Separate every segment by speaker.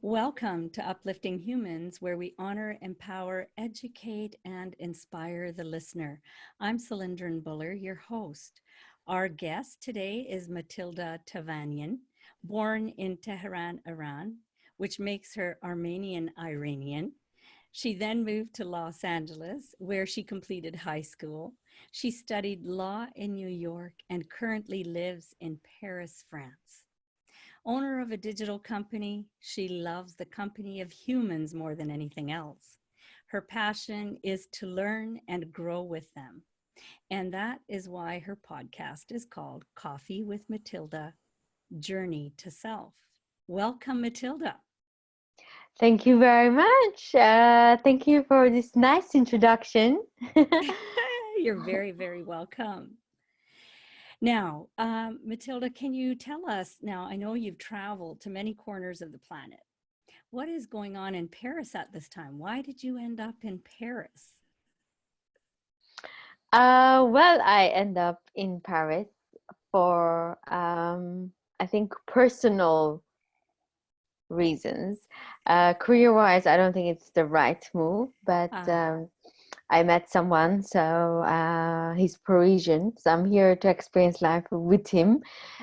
Speaker 1: Welcome to Uplifting Humans, where we honor, empower, educate, and inspire the listener. I'm Cylindrin Buller, your host. Our guest today is Matilda Tavanian, born in Tehran, Iran, which makes her Armenian Iranian. She then moved to Los Angeles, where she completed high school. She studied law in New York and currently lives in Paris, France. Owner of a digital company, she loves the company of humans more than anything else. Her passion is to learn and grow with them. And that is why her podcast is called Coffee with Matilda, Journey to Self. Welcome, Matilda.
Speaker 2: Thank you very much. Thank you for this nice introduction.
Speaker 1: You're very, very welcome. Now, Matilda, can you tell us now? I know you've traveled to many corners of the planet. What is going on in Paris at this time? Why did you end up in Paris?
Speaker 2: Well, I end up in Paris for, I think, personal reasons. Career-wise, I don't think it's the right move, but
Speaker 1: Ah,
Speaker 2: I met someone, so he's Parisian, so I'm here to experience life with him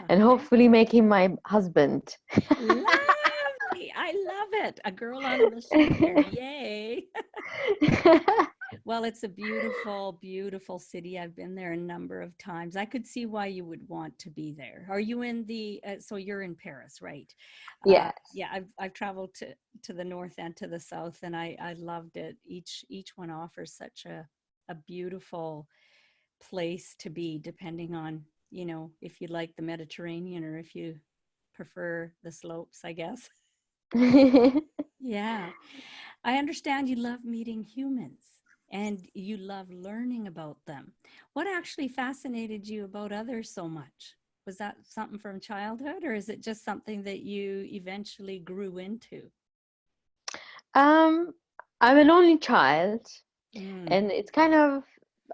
Speaker 2: and
Speaker 1: okay.
Speaker 2: hopefully make him my husband.
Speaker 1: Lovely. I love it. A girl on a mission here. Yay. Well, it's a beautiful, beautiful city. I've been there a number of times. I could see why you would want to be there. Are you in so you're in Paris, right?
Speaker 2: Yes.
Speaker 1: Yeah, I've traveled to the north and to the south, and I loved it. Each one offers such a beautiful place to be, depending on, if you like the Mediterranean or if you prefer the slopes, I guess. Yeah. I understand you love meeting humans and you love learning about them. What actually fascinated you about others so much? Was that something from childhood, or is it just something that you eventually grew into?
Speaker 2: Um, I'm an only child,
Speaker 1: Mm,
Speaker 2: and it's kind of,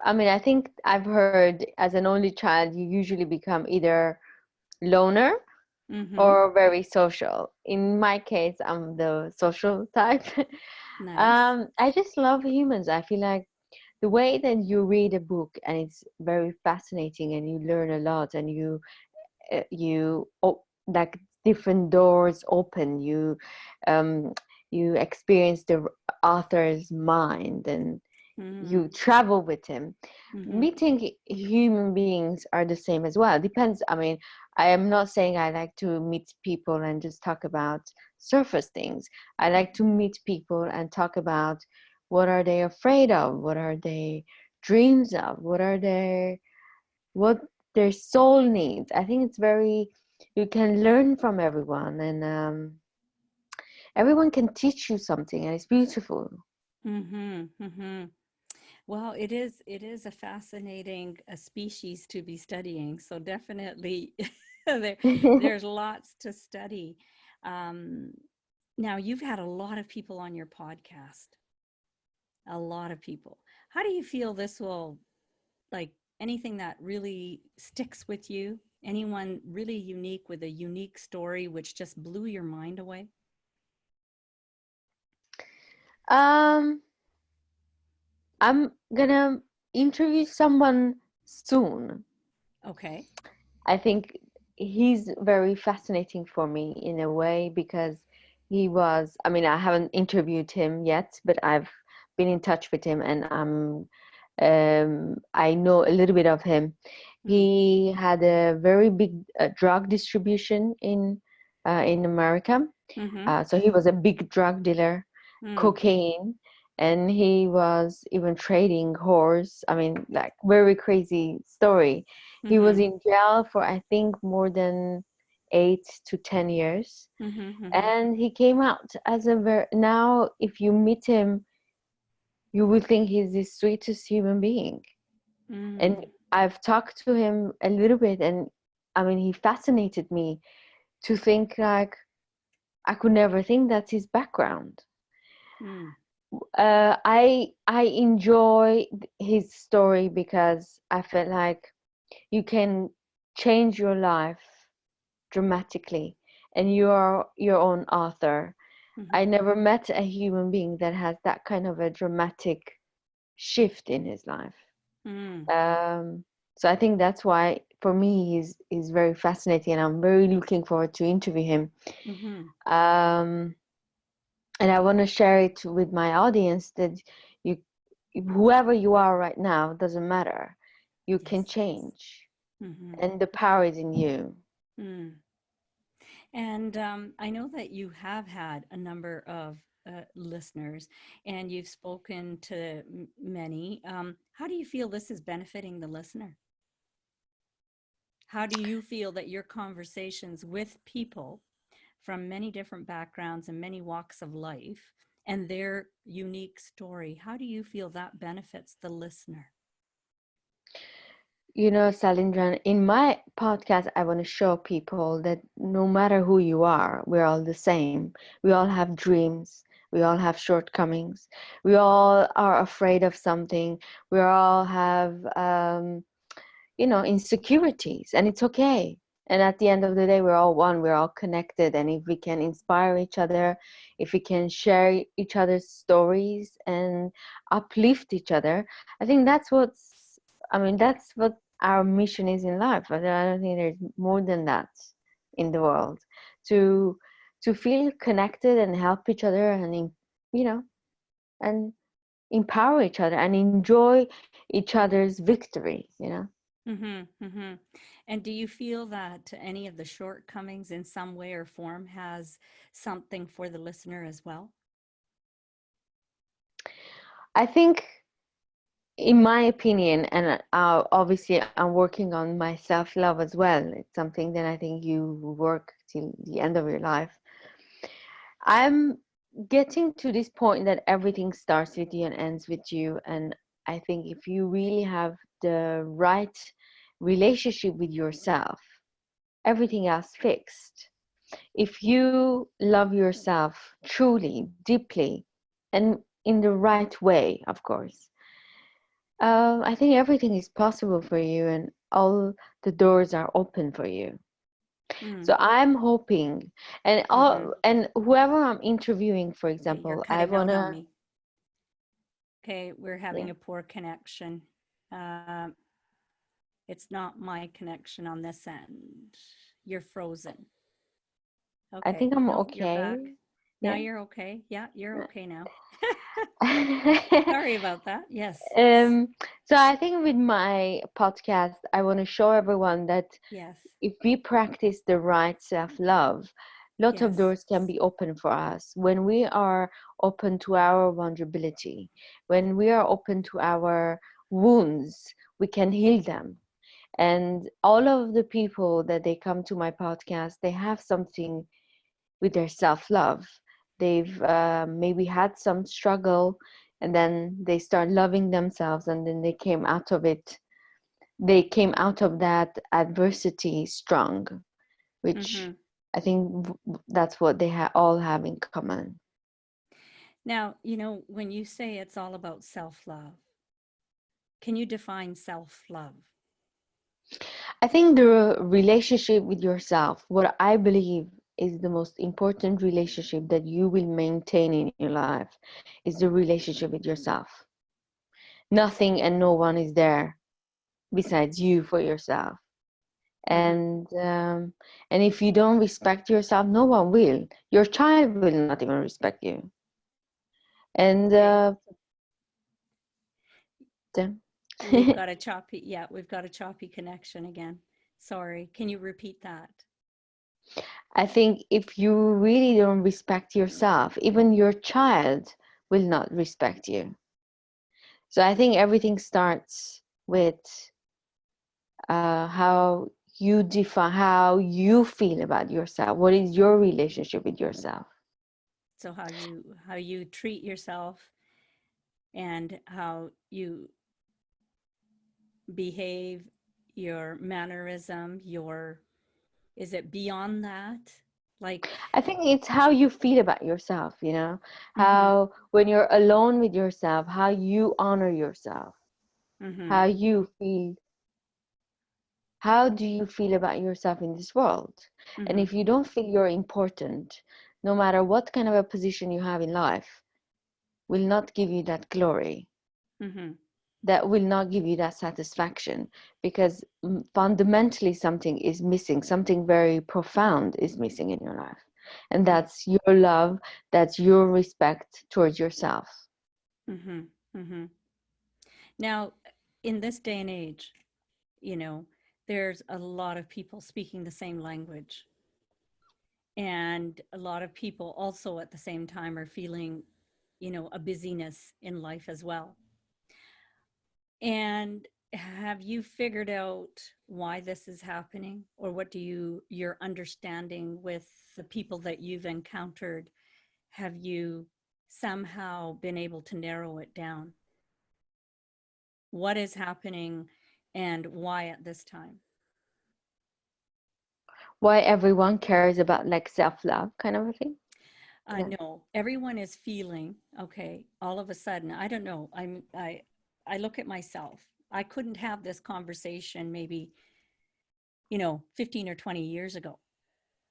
Speaker 2: I mean, I think I've heard as an only child, you usually become either loner
Speaker 1: mm-hmm.
Speaker 2: or very social. In my case, I'm the social type.
Speaker 1: Nice.
Speaker 2: I just love humans. I feel like the way that you read a book and it's very fascinating and you learn a lot and like different doors open. Um, you experience the author's mind and
Speaker 1: Mm,
Speaker 2: you travel with him.
Speaker 1: mm-hmm.
Speaker 2: Meeting human beings are the same as well. Depends. I mean, I am not saying I like to meet people and just talk about surface things. I like to meet people and talk about what are they afraid of, what are they dreams of, what their soul needs. I think it's very, you can learn from everyone, and everyone can teach you something, and it's beautiful.
Speaker 1: Mm-hmm. Mm-hmm. Well, it is a fascinating species to be studying. So definitely there there's lots to study. Um, Now you've had a lot of people on your podcast, a lot of people. How do you feel this will, like, anything that really sticks with you? Anyone really unique with a unique story which just blew your mind away?
Speaker 2: um, I'm gonna interview someone soon.
Speaker 1: Okay.
Speaker 2: I think he's very fascinating for me in a way because he was, I mean, I haven't interviewed him yet, but I've been in touch with him and I know a little bit of him.
Speaker 1: Mm,
Speaker 2: He had a very big drug distribution in America.
Speaker 1: mm-hmm.
Speaker 2: So he was a big drug dealer,
Speaker 1: Mm,
Speaker 2: cocaine, and he was even trading horse. I mean, like very crazy story. He was
Speaker 1: mm-hmm.
Speaker 2: in jail for I think more than 8 to 10 years,
Speaker 1: Mm-hmm. Mm-hmm.
Speaker 2: and he came out as a very, now if you meet him, you will think he's the sweetest human being. And
Speaker 1: Mm,
Speaker 2: I've talked to him a little bit, and I mean, he fascinated me to think like I could never think that's his background.
Speaker 1: mm,
Speaker 2: I enjoy his story because I felt like you can change your life dramatically, and you are your own author. I
Speaker 1: Mm-hmm.
Speaker 2: never met a human being that has that kind of a dramatic shift in his life.
Speaker 1: Mm.
Speaker 2: Um, so I think that's why, for me, he's very fascinating, and I'm very looking forward to interview him.
Speaker 1: Mm-hmm.
Speaker 2: Um, and I want to share it with my audience that you, whoever you are right now, doesn't matter. You can
Speaker 1: Yes.
Speaker 2: change,
Speaker 1: Mm-hmm.
Speaker 2: and the power is in you.
Speaker 1: Mm. And I know that you have had a number of listeners and you've spoken to many. How do you feel this is benefiting the listener? How do you feel that your conversations with people from many different backgrounds and many walks of life and their unique story, how do you feel that benefits the listener?
Speaker 2: You know, Salindran, in my podcast, I want to show people that no matter who you are, we're all the same. We all have dreams. We all have shortcomings. We all are afraid of something. We all have, insecurities, and it's okay. And at the end of the day, we're all one. We're all connected. And if we can inspire each other, if we can share each other's stories and uplift each other, I think that's what our mission is in life. I don't think there's more than that in the world, to feel connected and help each other, and you know and empower each other and enjoy each other's victory.
Speaker 1: Mm-hmm, mm-hmm. And do you feel that any of the shortcomings in some way or form has something for the listener as well?
Speaker 2: I think, in my opinion, and obviously I'm working on my self-love as well. It's something that I think you work till the end of your life. I'm getting to this point that everything starts with you and ends with you. And I think if you really have the right relationship with yourself, everything else fixed. If you love yourself truly, deeply, and in the right way, of course, I think everything is possible for you, and all the doors are open for you.
Speaker 1: Mm,
Speaker 2: So I'm hoping, and
Speaker 1: mm-hmm.
Speaker 2: whoever I'm interviewing, for
Speaker 1: Okay, you're
Speaker 2: example, I
Speaker 1: cutting out on
Speaker 2: wanna,
Speaker 1: me. Okay, we're having
Speaker 2: yeah,
Speaker 1: a poor connection. It's not my connection on this end. You're frozen.
Speaker 2: I
Speaker 1: Okay,
Speaker 2: think I'm
Speaker 1: no, you're
Speaker 2: okay.
Speaker 1: back. Now
Speaker 2: Yeah.
Speaker 1: you're okay. Yeah, you're okay now. Sorry about that. Yes.
Speaker 2: um, so I think with my podcast, I want to show everyone that
Speaker 1: Yes.
Speaker 2: if we practice the right self-love, lot of
Speaker 1: Yes.
Speaker 2: doors can be open for us when we are open to our vulnerability, when we are open to our wounds. We can heal them. And all of the people that they come to my podcast, they have something with their self-love. They've maybe had some struggle, and then they start loving themselves, and then they came out of that adversity strong, which
Speaker 1: Mm-hmm.
Speaker 2: I think that's what they all have in common.
Speaker 1: Now, when you say it's all about self-love, can you define self-love?
Speaker 2: I think the relationship with yourself, what I believe is the most important relationship that you will maintain in your life, is the relationship with yourself. Nothing and no one is there besides you for yourself.
Speaker 1: Mm-hmm.
Speaker 2: And if you don't respect yourself, no one will. Your child will not even respect you. And
Speaker 1: Okay.
Speaker 2: the-
Speaker 1: We've got a choppy connection again. Sorry. Can you repeat that?
Speaker 2: I think if you really don't respect yourself, even your child will not respect you. So I think everything starts with how you define, how you feel about yourself. What is your relationship with yourself?
Speaker 1: So how you treat yourself and how you behave, your mannerism, your is it beyond that? Like,
Speaker 2: I think it's how you feel about yourself,
Speaker 1: mm-hmm,
Speaker 2: how when you're alone with yourself, how you honor yourself,
Speaker 1: mm-hmm,
Speaker 2: how you feel, how do you feel about yourself in this world? And
Speaker 1: mm-hmm.
Speaker 2: if you don't feel you're important, no matter what kind of a position you have in life, will not give you that glory.
Speaker 1: Mm-hmm.
Speaker 2: That will not give you that satisfaction, because fundamentally something is missing, something very profound is missing in your life, and that's your love, that's your respect towards yourself.
Speaker 1: Mm-hmm. Mm-hmm. Now, in this day and age, you know, there's a lot of people speaking the same language. And a lot of people also at the same time are feeling, a busyness in life as well. And have you figured out why this is happening? Or what do your understanding with the people that you've encountered, have you somehow been able to narrow it down? What is happening and why at this time?
Speaker 2: Why everyone cares about like self-love kind of a thing. Yeah.
Speaker 1: No, everyone is feeling okay. All of a sudden, I don't know. I look at myself. I couldn't have this conversation maybe 15 or 20 years ago.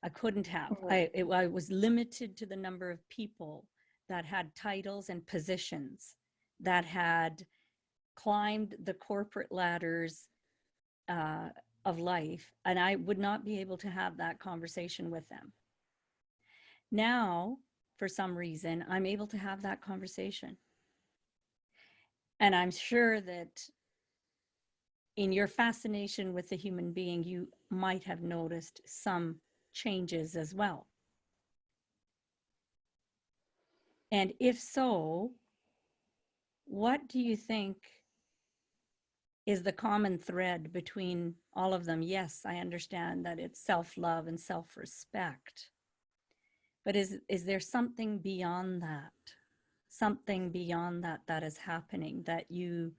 Speaker 1: I couldn't have.
Speaker 2: Mhm.
Speaker 1: I was limited to the number of people that had titles and positions, that had climbed the corporate ladders uh, of life, and I would not be able to have that conversation with them. Now, for some reason, I'm able to have that conversation. And I'm sure that in your fascination with the human being, you might have noticed some changes as well. And if so, what do you think is the common thread between all of them? Yes, I understand that it's self-love and self-respect. But is there something beyond that? Something beyond that that is happening that you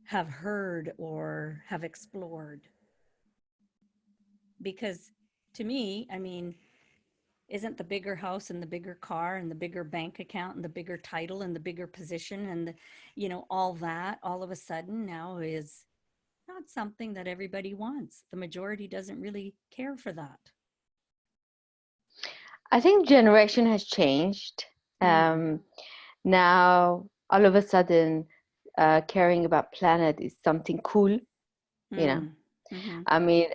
Speaker 1: have heard or have explored? Because to me, I mean, isn't the bigger house and the bigger car and the bigger bank account and the bigger title and the bigger position and all that all of a sudden now is not something that everybody wants? The majority doesn't really care for that.
Speaker 2: I think generation has changed.
Speaker 1: Mm,
Speaker 2: Now all of a sudden, caring about planet is something cool, you know.
Speaker 1: mm, mm-hmm,
Speaker 2: I mean,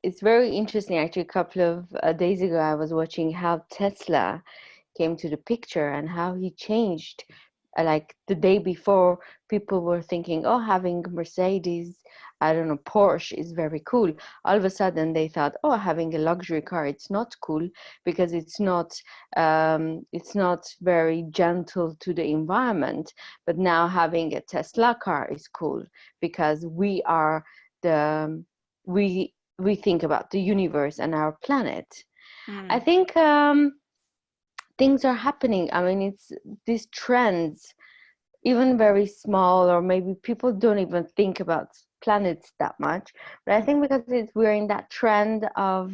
Speaker 2: it's very interesting. Actually, a couple of days ago, I was watching how Tesla came to the picture and how he changed. Like the day before, people were thinking, oh, having Mercedes, I don't know, Porsche is very cool. All of a sudden, they thought, oh, having a luxury car, it's not cool because it's not very gentle to the environment. But now having a Tesla car is cool because the we think about the universe and our planet. I
Speaker 1: mm,
Speaker 2: think things are happening. I mean, it's these trends, even very small, or maybe people don't even think about planets that much. But I think because we're in that trend of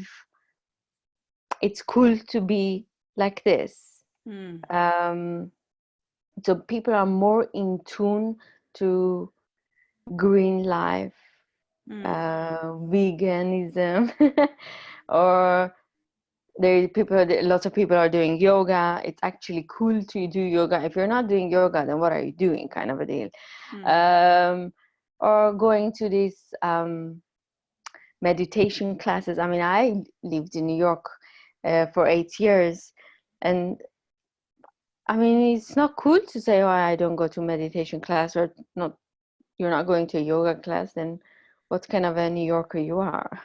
Speaker 2: it's cool to be like this.
Speaker 1: mm,
Speaker 2: Um, so people are more in tune to green life,
Speaker 1: mm,
Speaker 2: veganism, or lots of people are doing yoga. It's actually cool to do yoga. If you're not doing yoga, then what are you doing, kind of a deal.
Speaker 1: mm,
Speaker 2: um, or going to these meditation classes. I mean, I lived in New York for 8 years, and I mean, it's not cool to say, oh, I don't go to meditation class, or not, you're not going to a yoga class, then what kind of a New Yorker you are.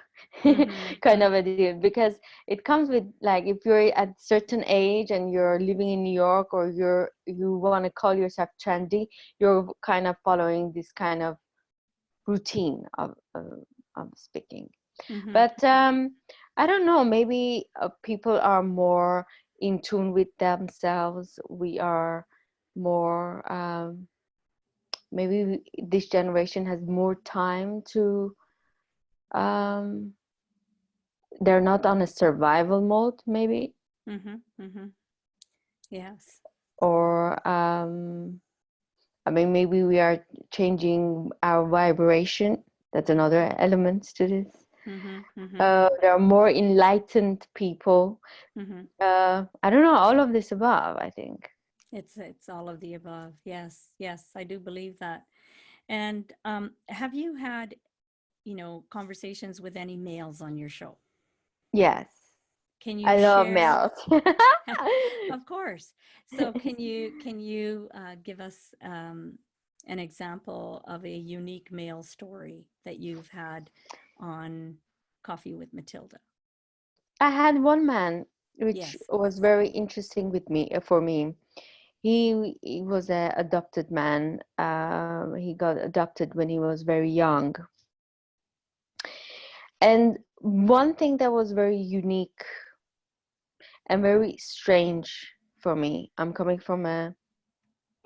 Speaker 1: mm-hmm,
Speaker 2: Kind
Speaker 1: mm,
Speaker 2: of a deal, because it comes with, like, if you're at certain age and you're living in New York, or you want to call yourself trendy, you're kind of following this kind of routine of speaking.
Speaker 1: mm-hmm,
Speaker 2: But I don't know, maybe people are more in tune with themselves. We are more maybe this generation has more time to um, they're not on a survival mode, maybe.
Speaker 1: mm-hmm, mm-hmm. Yes.
Speaker 2: Or I mean, maybe we are changing our vibration. That's another element to this.
Speaker 1: Mm-hmm. Mm-hmm.
Speaker 2: There are more enlightened people.
Speaker 1: Mm-hmm.
Speaker 2: I don't know, all of this above, I think.
Speaker 1: It's all of the above. Yes, yes, I do believe that. And have you had, conversations with any males on your show?
Speaker 2: Yes,
Speaker 1: Can you
Speaker 2: I love
Speaker 1: share?
Speaker 2: males.
Speaker 1: Of course. So can you give us an example of a unique male story that you've had on Coffee with Matilda?
Speaker 2: I had one man which
Speaker 1: Yes.
Speaker 2: was very interesting with me for me. He was a adopted man. He got adopted when he was very young. And one thing that was very unique and very strange for me, I'm coming from a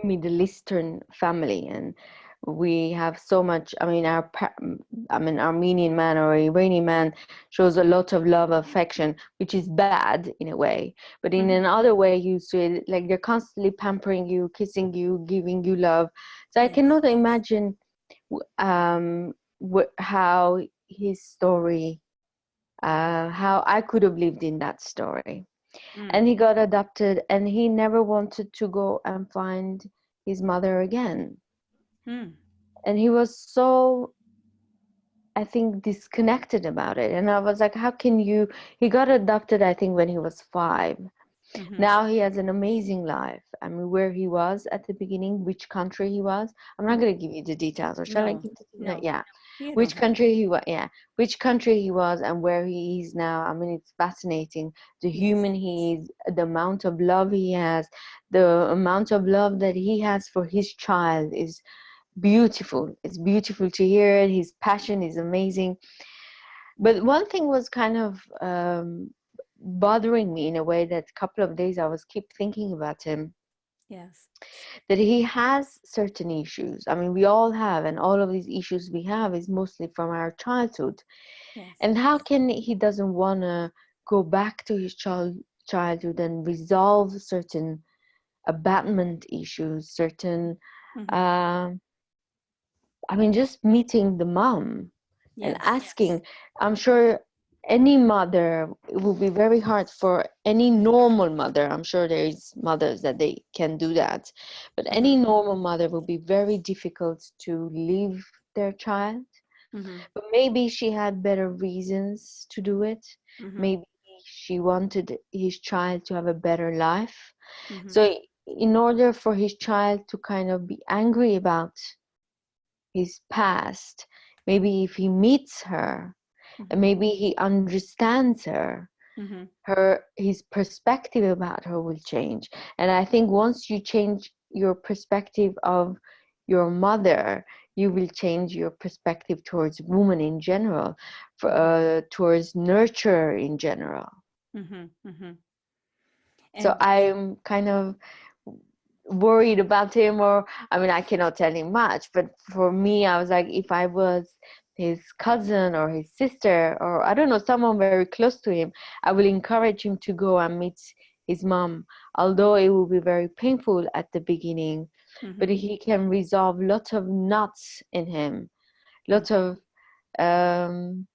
Speaker 2: Middle Eastern family, and we have so much. I mean, Armenian man or Iranian man shows a lot of love, affection, which is bad in a way, but in
Speaker 1: Hmm.
Speaker 2: another way, you see, like they're constantly pampering you, kissing you, giving you love. So I
Speaker 1: Yes.
Speaker 2: cannot imagine how his story, how I could have lived in that story.
Speaker 1: Mm.
Speaker 2: And he got adopted, and he never wanted to go and find his mother again.
Speaker 1: Mm.
Speaker 2: And he was so, I think, disconnected about it. And I was like, how can you? He got adopted, I think, when he was 5.
Speaker 1: Hmm.
Speaker 2: Now he has an amazing life. I mean, where he was at the beginning, which country he was. I'm not
Speaker 1: Hmm.
Speaker 2: going to give you the details, or shall I
Speaker 1: No,
Speaker 2: give the details?
Speaker 1: no,
Speaker 2: Yeah.
Speaker 1: you don't
Speaker 2: Which
Speaker 1: have to.
Speaker 2: country he was, yeah. Which country he was and where he is now. I mean, it's fascinating. The
Speaker 1: Yes.
Speaker 2: human he is, the amount of love he has, the amount of love that he has for his child is beautiful. It's beautiful to hear it. His passion is amazing. But one thing was kind of bothering me in a way that a couple of days I was keep thinking about him,
Speaker 1: Yes.
Speaker 2: that he has certain issues. I mean, we all have, and all of these issues we have is mostly from our childhood.
Speaker 1: Yes.
Speaker 2: And how can he doesn't want to go back to his childhood and resolve certain abandonment issues, certain,
Speaker 1: Hmm.
Speaker 2: um I mean, just meeting the mom and
Speaker 1: Yes.
Speaker 2: asking. I'm sure any mother, it will be very hard for any normal mother. I'm sure there is mothers that they can do that, but
Speaker 1: Hmm.
Speaker 2: any normal mother will be very difficult to leave their child.
Speaker 1: Hmm.
Speaker 2: But maybe she had better reasons to do it.
Speaker 1: Hmm.
Speaker 2: Maybe she wanted his child to have a better life.
Speaker 1: Hmm.
Speaker 2: So in order for his child to kind of be angry about his past, maybe if he meets her and
Speaker 1: Hmm.
Speaker 2: maybe he understands her,
Speaker 1: Hmm.
Speaker 2: his perspective about her will change. And I think once you change your perspective of your mother, you will change your perspective towards women in general,
Speaker 1: Hmm.
Speaker 2: towards nurture in general.
Speaker 1: Hmm. Hmm.
Speaker 2: So
Speaker 1: And
Speaker 2: I'm kind of worried about him, or I mean, I cannot tell him much, but for me, I was like, if I was his cousin or his sister, or I don't know, someone very close to him, I will encourage him to go and meet his mom, although it will be very painful at the beginning. But
Speaker 1: hmm.
Speaker 2: he can resolve lots of knots in him, lots of um,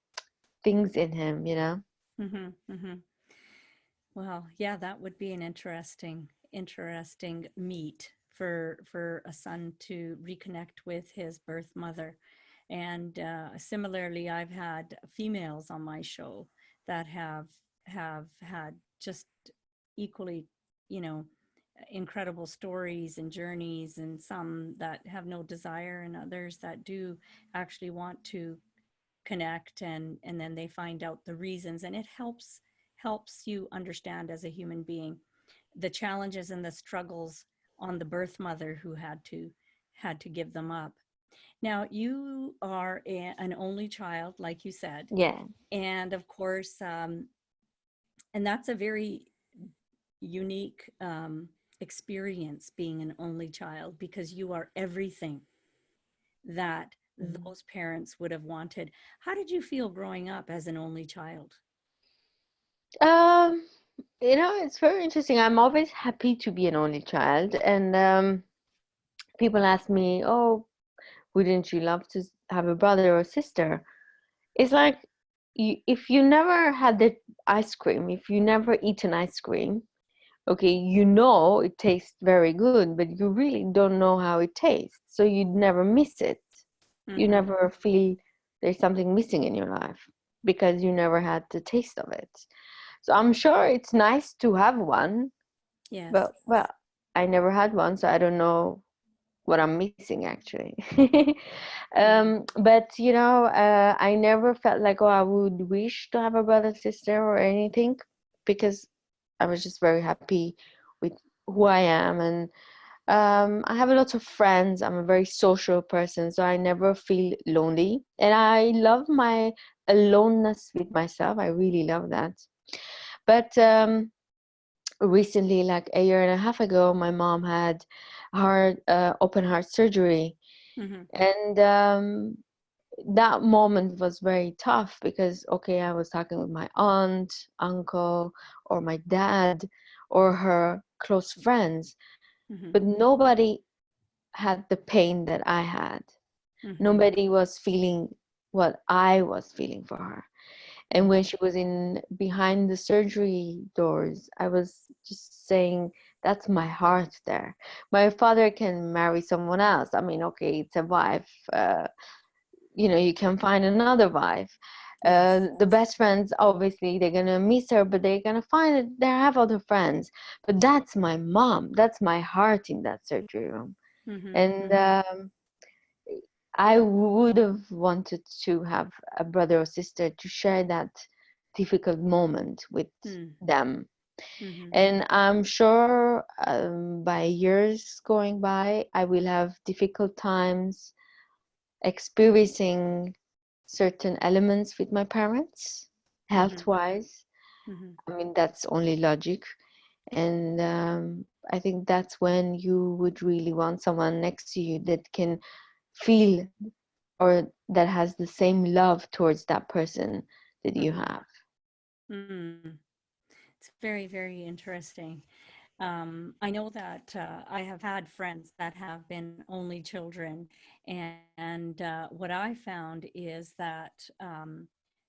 Speaker 2: things in him, you know.
Speaker 1: Hmm. Hmm. Well, yeah, that would be an interesting meet for a son to reconnect with his birth mother. And similarly, I've had females on my show that have had just equally, you know, incredible stories and journeys, and some that have no desire, and others that do actually want to connect, and then they find out the reasons, and it helps you understand as a human being the challenges and the struggles on the birth mother who had to give them up. Now you are an only child, like you said,
Speaker 2: Yeah.
Speaker 1: and of course, and that's a very unique experience, being an only child, because you are everything that those parents would have wanted. How did you feel growing up as an only child?
Speaker 2: Um, it's very interesting. I'm always happy to be an only child, and people ask me, "Oh, wouldn't you love to have a brother or sister?" It's like if you never had the ice cream, if you never eaten ice cream, okay, you know it tastes very good, but you really don't know how it tastes. So you'd never miss it. You
Speaker 1: Mm-hmm.
Speaker 2: never feel there's something missing in your life because you never had the taste of it. So I'm sure it's nice to have one,
Speaker 1: Yes.
Speaker 2: but well, I never had one, so I don't know what I'm missing actually.
Speaker 1: Mm-hmm.
Speaker 2: But I never felt like, oh, I would wish to have a brother sister or anything, because I was just very happy with who I am. And I have a lot of friends. I'm a very social person, so I never feel lonely. And I love my aloneness with myself. I really love that. But recently, like a year and a half ago, my mom had open heart surgery.
Speaker 1: Mm-hmm.
Speaker 2: And that moment was very tough because, okay, I was talking with my aunt, uncle, or my dad, or her close friends,
Speaker 1: Mm-hmm.
Speaker 2: but nobody had the pain that I had.
Speaker 1: Mm-hmm.
Speaker 2: Nobody was feeling what I was feeling for her. And when she was in behind the surgery doors, I was just saying, that's my heart there. My father can marry someone else. I mean, okay, it's a wife. You can find another wife.
Speaker 1: Yes.
Speaker 2: The best friends, obviously, they're gonna miss her, but they're gonna find it. They have other friends. But that's my mom. That's my heart in that surgery room.
Speaker 1: Mm-hmm.
Speaker 2: And
Speaker 1: Mm-hmm.
Speaker 2: I would have wanted to have a brother or sister to share that difficult moment with them.
Speaker 1: Mm-hmm.
Speaker 2: And I'm sure by years going by, I will have difficult times experiencing certain elements with my parents,
Speaker 1: Mm-hmm.
Speaker 2: health wise.
Speaker 1: Mm-hmm.
Speaker 2: I mean, that's only logic. And I think that's when you would really want someone next to you that can feel, or that has the same love towards that person that you
Speaker 1: Mm-hmm.
Speaker 2: have.
Speaker 1: Mm. It's very, very interesting. I know that I have had friends that have been only children, and what I found is that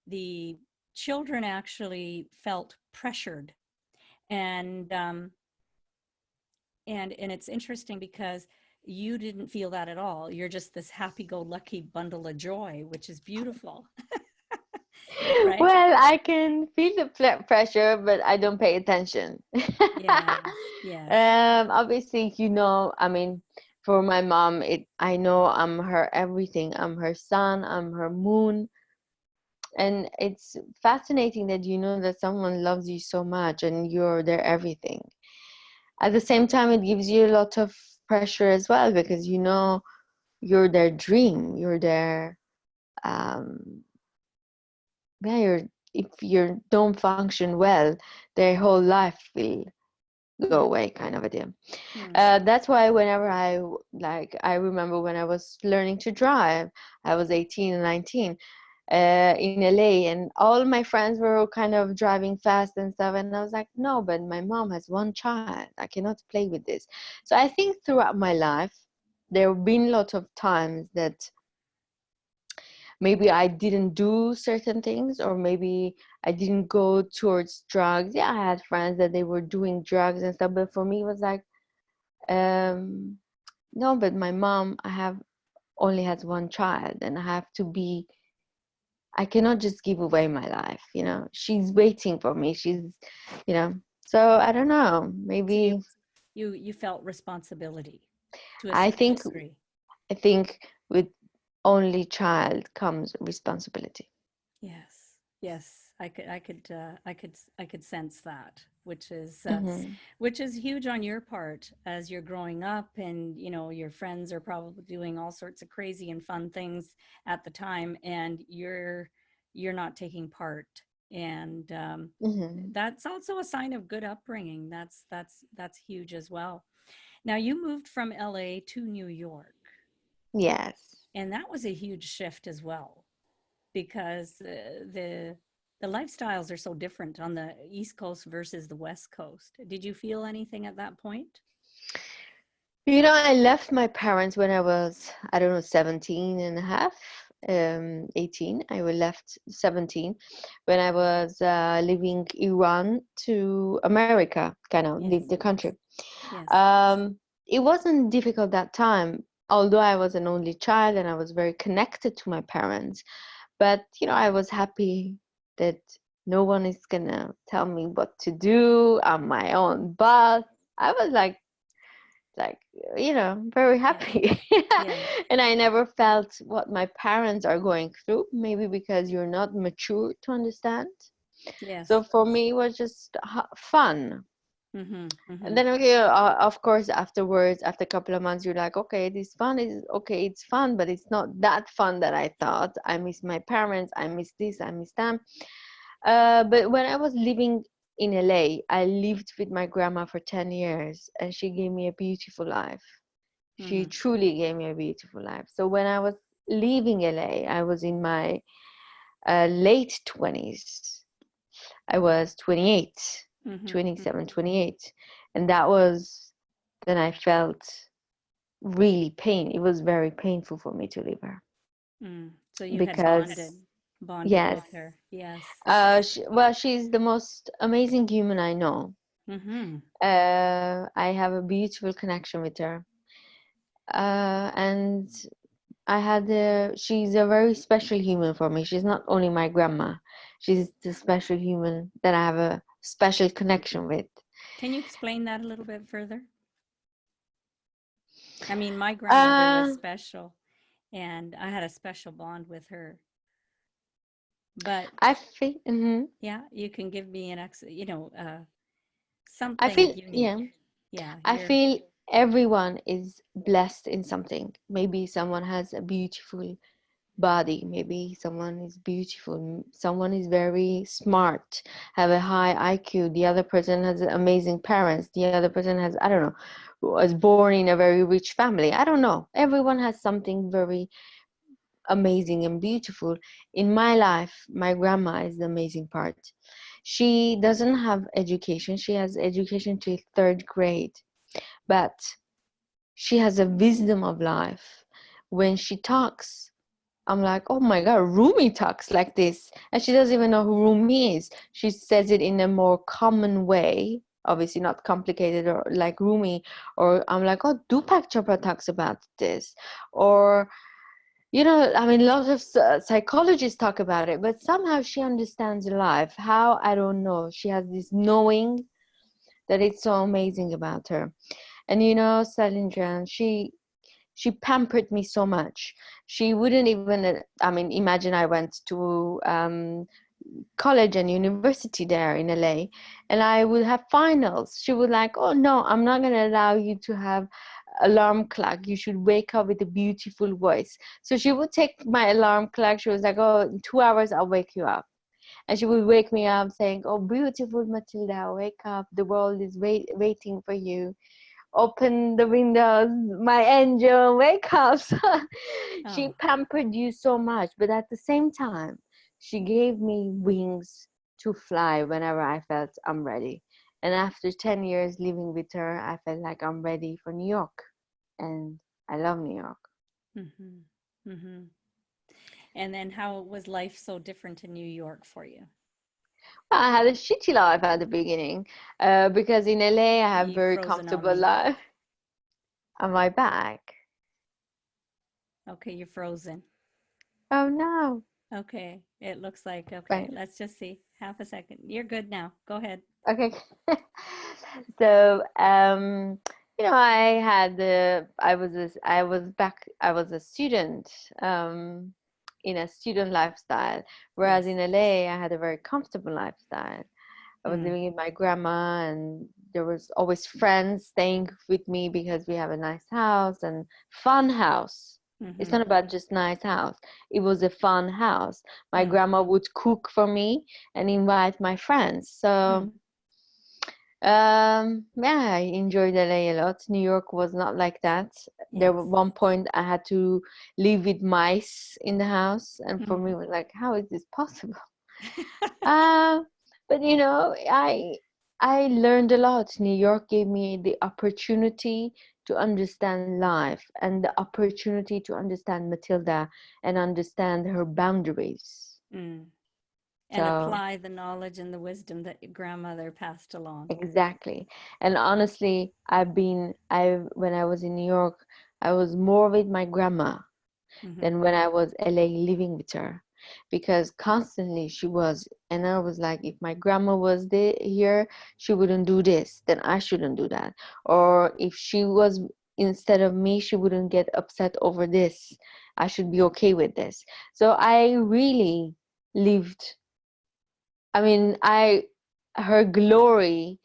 Speaker 1: the children actually felt pressured, and and it's interesting because you didn't feel that at all. You're just this happy-go-lucky bundle of joy, which is beautiful, right?
Speaker 2: Well, I can feel the pressure, but I don't pay attention.
Speaker 1: Yes, yes.
Speaker 2: Obviously, I mean, for my mom, I know I'm her everything. I'm her sun, I'm her moon. And it's fascinating that you know that someone loves you so much and you're their everything. At the same time, it gives you a lot of pressure as well, because you're their dream. You're their yeah, if you don't function well, their whole life will go
Speaker 1: Mm,
Speaker 2: away, kind of a deal.
Speaker 1: mm,
Speaker 2: That's why whenever I remember when I was learning to drive, I was 18 and 19 in LA, and all my friends were kind of driving fast and stuff, and I was like, no, but my mom has one child. I cannot play with this. So I think throughout my life, there have been lots of times that maybe I didn't do certain things, or maybe I didn't go towards drugs. Yeah, I had friends that they were doing drugs and stuff, but for me it was like, um, no, but my mom, I have only has one child, and I cannot just give away my life. She's waiting for me. You know, so I don't know.
Speaker 1: so
Speaker 2: Maybe
Speaker 1: you felt responsibility to a
Speaker 2: I
Speaker 1: certain
Speaker 2: think
Speaker 1: degree.
Speaker 2: I think with only child comes responsibility.
Speaker 1: Yes, yes, I could sense that,
Speaker 2: Hmm.
Speaker 1: which is huge on your part as you're growing up, and your friends are probably doing all sorts of crazy and fun things at the time, and you're not taking part, and
Speaker 2: Hmm.
Speaker 1: that's also a sign of good upbringing. That's huge as well. Now you moved from LA to New York,
Speaker 2: Yes.
Speaker 1: and that was a huge shift as well because the lifestyles are so different on the East Coast versus the West Coast. Did you feel anything at that point?
Speaker 2: I left my parents when I was, I don't know, 17 and a half. 18. I was left 17 when I was leaving Iran to America, kind of leave the
Speaker 1: Yes.
Speaker 2: country.
Speaker 1: Yes.
Speaker 2: Um, it wasn't difficult that time, although I was an only child and I was very connected to my parents. But I was happy that no one is gonna tell me what to do. I'm my own boss. I was like very
Speaker 1: Yes.
Speaker 2: happy.
Speaker 1: Yes.
Speaker 2: And I never felt what my parents are going through, maybe because you're not mature to understand.
Speaker 1: Yes.
Speaker 2: So for me it was just fun.
Speaker 1: Mm-hmm. Mm-hmm.
Speaker 2: And then okay, of course afterwards, after a couple of months, you're like, okay, this fun is okay, it's fun, but it's not that fun that I thought. I miss my parents, I miss this, I miss them. But when I was living in LA, I lived with my grandma for 10 years and she gave me a beautiful life. She
Speaker 1: Mm-hmm.
Speaker 2: truly gave me a beautiful life. So when I was leaving LA, I was in my late 20s. I was 28,
Speaker 1: Mm-hmm.
Speaker 2: 27, 28. And that was, then I felt really pain. It was very painful for me to leave her
Speaker 1: So you had
Speaker 2: because,
Speaker 1: bonded
Speaker 2: yes,
Speaker 1: with her. Yes.
Speaker 2: well, she's the most amazing human I know.
Speaker 1: Mm-hmm.
Speaker 2: I have a beautiful connection with her. And she's a very special human for me. She's not only my grandma, she's the special human that I have a special connection with.
Speaker 1: Can you explain that a little bit further? I mean, my grandmother was
Speaker 2: Uh,
Speaker 1: special and I had a special bond with her. But
Speaker 2: I feel,
Speaker 1: yeah, you can give me
Speaker 2: I
Speaker 1: something
Speaker 2: feel,
Speaker 1: unique.
Speaker 2: yeah,
Speaker 1: Yeah,
Speaker 2: I
Speaker 1: you're
Speaker 2: feel everyone is blessed in something. Maybe someone has a beautiful body, maybe someone is beautiful, someone is very smart, have a high IQ, the other person has amazing parents, the other person has, I don't know, was born in a very rich family. I don't know, everyone has something very amazing and beautiful. In my life, my grandma is the amazing part. She doesn't have education, she has education till third grade, but she has a wisdom of life. When she talks, I'm like, oh my God, Rumi talks like this. And she doesn't even know who Rumi is. She says it in a more common way, obviously not complicated or like Rumi. Or I'm like, oh, Deepak Chopra talks about this. Or, I mean, lots of psychologists talk about it, but somehow she understands life. How? I don't know. She has this knowing that it's so amazing about her. And Salindran, she pampered me so much. She wouldn't even, I mean, imagine I went to college and university there in LA and I would have finals. She would like, oh no, I'm not going to allow you to have alarm clock. You should wake up with a beautiful voice. So she would take my alarm clock. She was like, oh, in 2 hours, I'll wake you up. And she would wake me up saying, oh, beautiful Matilda, wake up. The world is waiting for you. Open the windows, my angel, wake up. She
Speaker 1: oh,
Speaker 2: pampered you so much, but at the same time, she gave me wings to fly whenever I felt I'm ready. And after 10 years living with her, I felt like I'm ready for New York. And I love New York.
Speaker 1: mm-hmm. Mm-hmm. And then how was life so different in New York for you?
Speaker 2: Well, I had a shitty life at the beginning because in LA I have
Speaker 1: You've
Speaker 2: very
Speaker 1: frozen on
Speaker 2: comfortable
Speaker 1: me.
Speaker 2: life. Am I back?
Speaker 1: Okay, you're frozen.
Speaker 2: Oh no.
Speaker 1: Okay, it looks like okay.
Speaker 2: Fine.
Speaker 1: Let's just see. Half a second. You're good now. Go ahead.
Speaker 2: Okay. So, I was a student, in a student lifestyle, whereas
Speaker 1: Yes.
Speaker 2: in LA, I had a very comfortable lifestyle. I was
Speaker 1: Mm.
Speaker 2: living with my grandma, and there was always friends staying with me because we have a nice house and fun house. It's
Speaker 1: Mm-hmm.
Speaker 2: not about just nice house. It was a fun house. My
Speaker 1: Mm.
Speaker 2: grandma would cook for me and invite my friends.
Speaker 1: Mm.
Speaker 2: So yeah, I enjoyed LA a lot. New York was not like that. There was
Speaker 1: Yes.
Speaker 2: one point I had to live with mice in the house, and for me,
Speaker 1: Mm.
Speaker 2: it was like, how is this possible? Uh, but I learned a lot. New York gave me the opportunity to understand life and the opportunity to understand Matilda and understand her boundaries.
Speaker 1: Mm. And
Speaker 2: So
Speaker 1: apply the knowledge and the wisdom that your grandmother passed along.
Speaker 2: exactly. And honestly, I when I was in New York, I was more with my grandma
Speaker 1: Mm-hmm.
Speaker 2: than when I was LA living with her, because constantly she was, and I was like, if my grandma was there here, she wouldn't do this, then I shouldn't do that. Or if she was instead of me, she wouldn't get upset over this. I should be okay with this. So I really lived, I mean, I her glory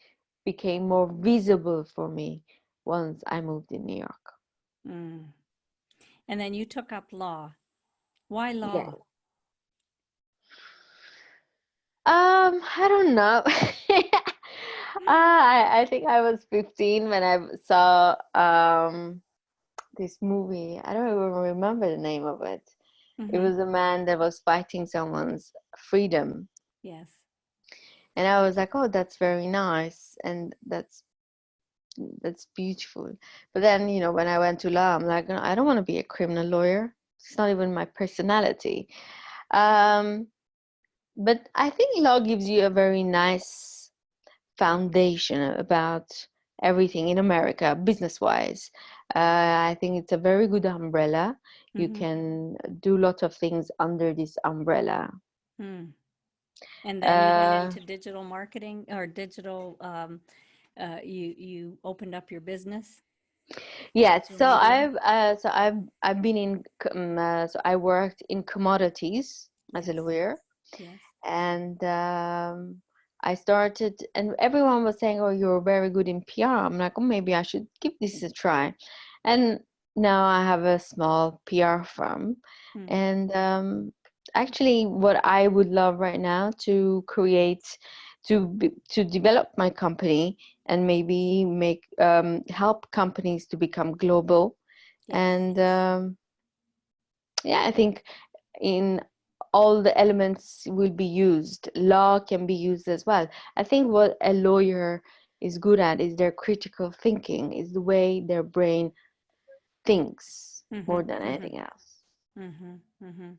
Speaker 2: became more visible for me once I moved in New York.
Speaker 1: Mm. And then you took up law. Why
Speaker 2: Yeah.
Speaker 1: law?
Speaker 2: I don't know. I think I was 15 when I saw this movie. I don't even remember the name of it. It
Speaker 1: Mm-hmm.
Speaker 2: was a man that was fighting someone's freedom.
Speaker 1: Yes.
Speaker 2: And I was like, oh, that's very nice. And that's beautiful. But then, when I went to law, I'm like, "No, I don't want to be a criminal lawyer. It's not even my personality." Um, but I think law gives you a very nice foundation about everything in America, business wise. I think it's a very good umbrella. You
Speaker 1: Mm-hmm.
Speaker 2: can do lots of things under this umbrella.
Speaker 1: Mm. And then you went
Speaker 2: Uh,
Speaker 1: into digital marketing or digital, you opened up your business,
Speaker 2: yeah,
Speaker 1: digital media.
Speaker 2: I've been so I worked in commodities as a
Speaker 1: Yes.
Speaker 2: lawyer,
Speaker 1: Yes.
Speaker 2: and I started, and everyone was saying, "Oh, you're very good in PR." I'm like, "Oh, maybe I should give this a try." And now I have a small PR firm,
Speaker 1: Mm.
Speaker 2: and actually, what I would love right now to create, to develop my company and maybe make help companies to become global,
Speaker 1: Yes.
Speaker 2: and yeah, I think in all the elements will be used. Law can be used as well. I think what a lawyer is good at is their critical thinking, is the way their brain thinks
Speaker 1: Mm-hmm.
Speaker 2: more than
Speaker 1: Mm-hmm.
Speaker 2: anything else.
Speaker 1: Mm-hmm. Mm-hmm.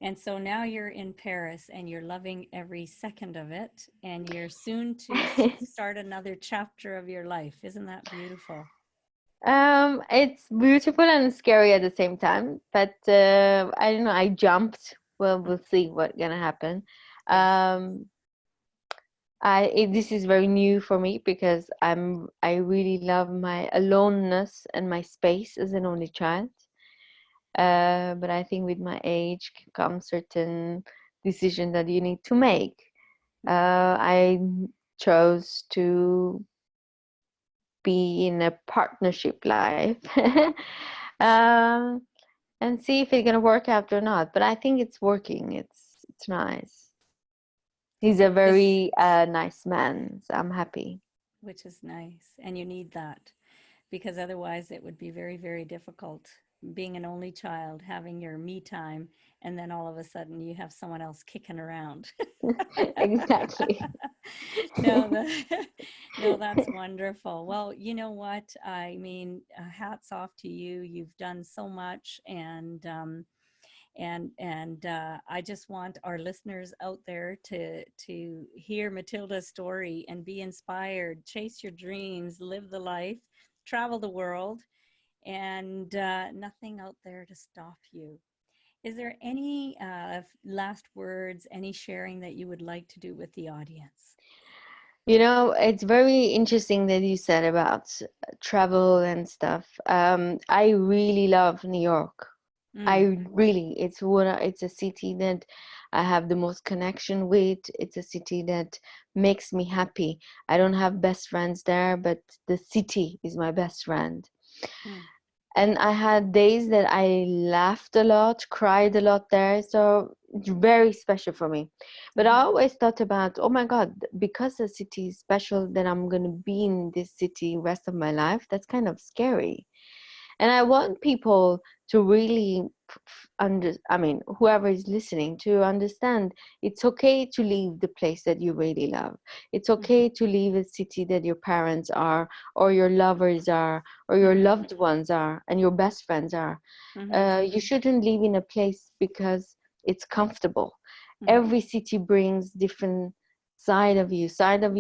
Speaker 1: And so now you're in Paris and you're loving every second of it, and you're soon to start another chapter of your life. Isn't that beautiful?
Speaker 2: It's beautiful and scary at the same time, but I don't know, I jumped. Well, we'll see what's gonna happen.
Speaker 1: Yes.
Speaker 2: Um, this is very new for me because I really love my aloneness and my space as an only child. But I think with my age comes certain decision that you need to make.
Speaker 1: Mm.
Speaker 2: I chose to be in a partnership life, um, and see if it's gonna work out or not. But I think it's working. It's nice. He's a
Speaker 1: This,
Speaker 2: very nice man, so I'm happy.
Speaker 1: which is nice. And you need that because otherwise it would be very, very difficult being an only child, having your me time, and then all of a sudden you have someone else kicking around.
Speaker 2: Exactly.
Speaker 1: No, no, that's wonderful. Well, you know what? I mean, hats off to you. You've done so much, and I just want our listeners out there to hear Matilda's story and be inspired. Chase your dreams, live the life, travel the world, and nothing out there to stop you. Is there any last words, any sharing that you would like to do with the audience?
Speaker 2: It's very interesting that you said about travel and stuff. I really love New York.
Speaker 1: Mm,
Speaker 2: I really, it's a city that I have the most connection with. It's a city that makes me happy. I don't have best friends there, but the city is my best friend.
Speaker 1: mm,
Speaker 2: And I had days that I laughed a lot, cried a lot there. So it's very special for me. But I
Speaker 1: mhm,
Speaker 2: always thought about, oh my God, because the city is special, then I'm going to be in this city rest of my life. That's kind of scary. And I want people to really whoever is listening, to understand it's okay to leave the place that you really love. It's
Speaker 1: Mhm.
Speaker 2: okay to leave a city that your parents are, or your lovers are, or your
Speaker 1: Mhm.
Speaker 2: loved ones are, and your best friends are.
Speaker 1: Mhm.
Speaker 2: You shouldn't live in a place because it's comfortable.
Speaker 1: Mhm.
Speaker 2: Every city brings different side of you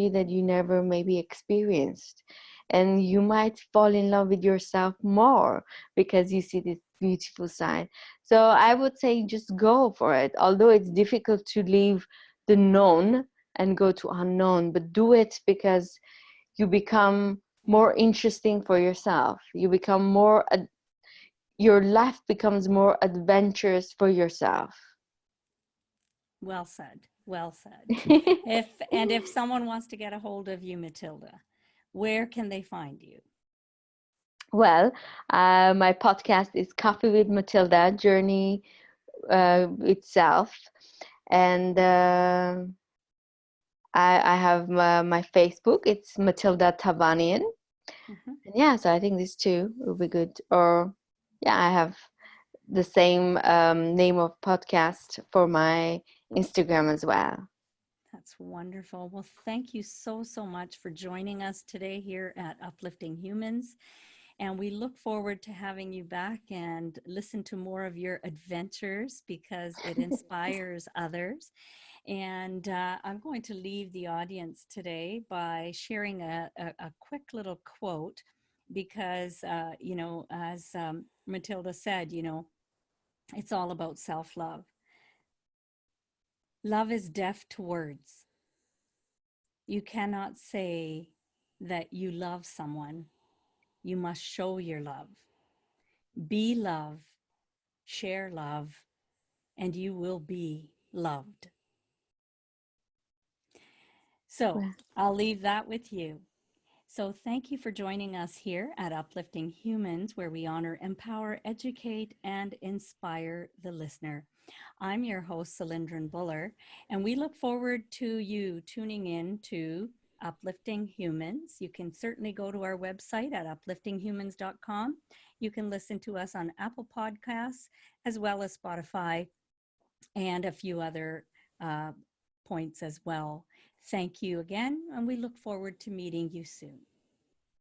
Speaker 2: that you never maybe experienced, and you might fall in love with yourself more because you see this beautiful side. So I would say just go for it, although it's difficult to leave the known and go to unknown, but do it because you become more interesting for yourself. You become more your life becomes more adventurous for yourself.
Speaker 1: Well said. Well said. If someone wants to get a hold of you, Matilda, where can they find you?
Speaker 2: Well, my podcast is Coffee with Matilda Journey itself, and I have my Facebook. It's Matilda Tavanian.
Speaker 1: Mhm.
Speaker 2: And yeah, so I think these two will be good. Or yeah, I have the same name of podcast for my Instagram as well.
Speaker 1: That's wonderful. Well, thank you so, so much for joining us today here at Uplifting Humans. And we look forward to having you back and listen to more of your adventures because it inspires others. And I'm going to leave the audience today by sharing a quick little quote because, as Matilda said, it's all about self love. Love is deaf to words. You cannot say that you love someone, you must show your love. Be love, share love, and you will be loved. So
Speaker 2: Well,
Speaker 1: I'll leave that with you. So thank you for joining us here at Uplifting Humans, where we honor, empower, educate, and inspire the listener. I'm your host, Cylindrin Buller, and we look forward to you tuning in to Uplifting Humans. You can certainly go to our website at upliftinghumans.com. You can listen to us on Apple Podcasts as well as Spotify and a few other uh, points as well. Thank you again, and we look forward to meeting you soon.